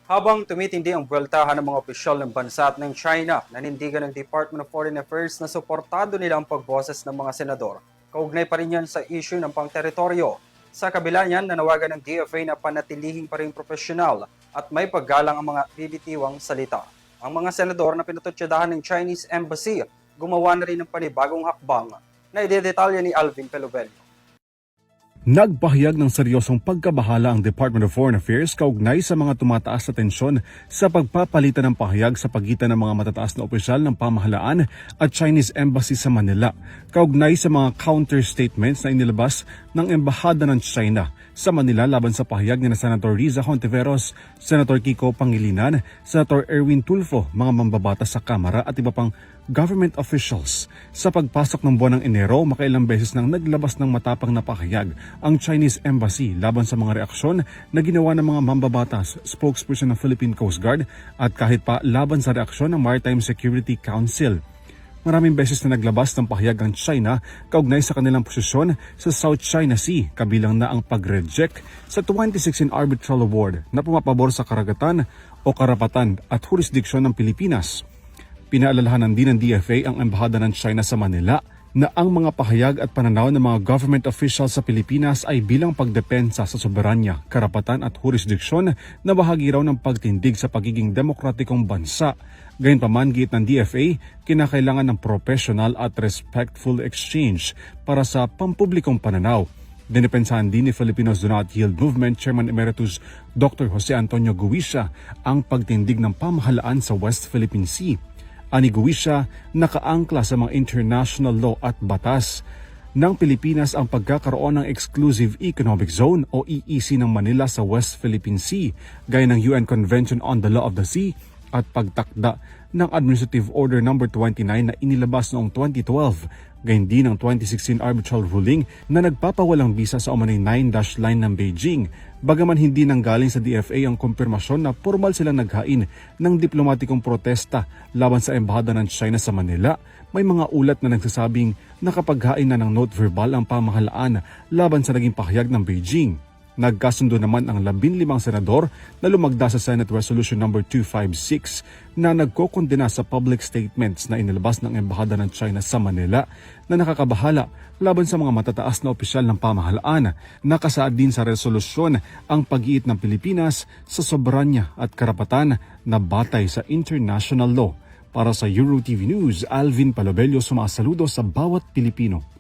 Habang tumitindi ang buweltahan ng mga opisyal ng bansa at ng China, nanindigan ng Department of Foreign Affairs na suportado nila ang pagboses ng mga senador. Kaugnay pa rin yan sa issue ng pangteritoryo. Sa kabila niyan, nanawagan ng DFA na panatilihing pa rin profesional at may paggalang ang mga bibitiwang salita. Ang mga senador na pinatutsadahan ng Chinese Embassy, gumawa na rin ng panibagong hakbang na idedetalya ni Alvin Pelovelio. Nagpahayag ng seryosong pagkabahala ang Department of Foreign Affairs kaugnay sa mga tumataas na tensyon sa pagpapalitan ng pahayag sa pagitan ng mga matataas na opisyal ng pamahalaan at Chinese Embassy sa Manila, kaugnay sa mga counter-statements na inilabas ng Embahada ng China sa Manila laban sa pahayag ni Senator Riza Hontiveros, Senator Kiko Pangilinan, Senator Erwin Tulfo, mga mambabatas sa Kamara at iba pang government officials. Sa pagpasok ng buwan ng Enero, makailang beses nang naglabas ng matapang na pahayag ang Chinese Embassy laban sa mga reaksyon na ginawa ng mga mambabatas, spokesperson ng Philippine Coast Guard at kahit pa laban sa reaksyon ng Maritime Security Council. Maraming beses na naglabas ng pahayag ang China kaugnay sa kanilang posisyon sa South China Sea, kabilang na ang pag-reject sa 2016 Arbitral Award na pumapabor sa karagatan o karapatan at jurisdiksyon ng Pilipinas. Pinaalalahanan din ng DFA ang Embahada ng China sa Manila na ang mga pahayag at pananaw ng mga government officials sa Pilipinas ay bilang pagdepensa sa soberanya, karapatan at jurisdiksyon na bahagi raw ng pagtindig sa pagiging demokratikong bansa. Gayunpaman, giit ng DFA, kinakailangan ng professional at respectful exchange para sa pampublikong pananaw. Dinipensahan din ni Filipinos Do Not Yield Movement Chairman Emeritus Dr. Jose Antonio Guisha ang pagtindig ng pamahalaan sa West Philippine Sea. Ani Guisha, nakaangkla sa mga international law at batas ng Pilipinas ang pagkakaroon ng Exclusive Economic Zone o EEZ ng Manila sa West Philippine Sea, gaya ng UN Convention on the Law of the Sea at pagtakda ng Administrative Order No. 29 na inilabas noong 2012, gayon din ang 2016 arbitral ruling na nagpapawalang bisa sa umano'y 9-dash line ng Beijing. Bagaman hindi nanggaling sa DFA ang kumpirmasyon na formal silang naghain ng diplomatikong protesta laban sa Embahada ng China sa Manila, may mga ulat na nagsasabing nakapaghain na ng note verbal ang pamahalaan laban sa naging pahayag ng Beijing. Nagkasundo naman ang 15 senador na lumagda sa Senate Resolution No. 256 na nagkokondena sa public statements na inilabas ng Embahada ng China sa Manila na nakakabahala laban sa mga matataas na opisyal ng pamahalaan. Nakasaad din sa resolusyon ang pag-iit ng Pilipinas sa soberanya at karapatan na batay sa international law. Para sa EuroTV News, Alvin Palobello, sumasaludo sa bawat Pilipino.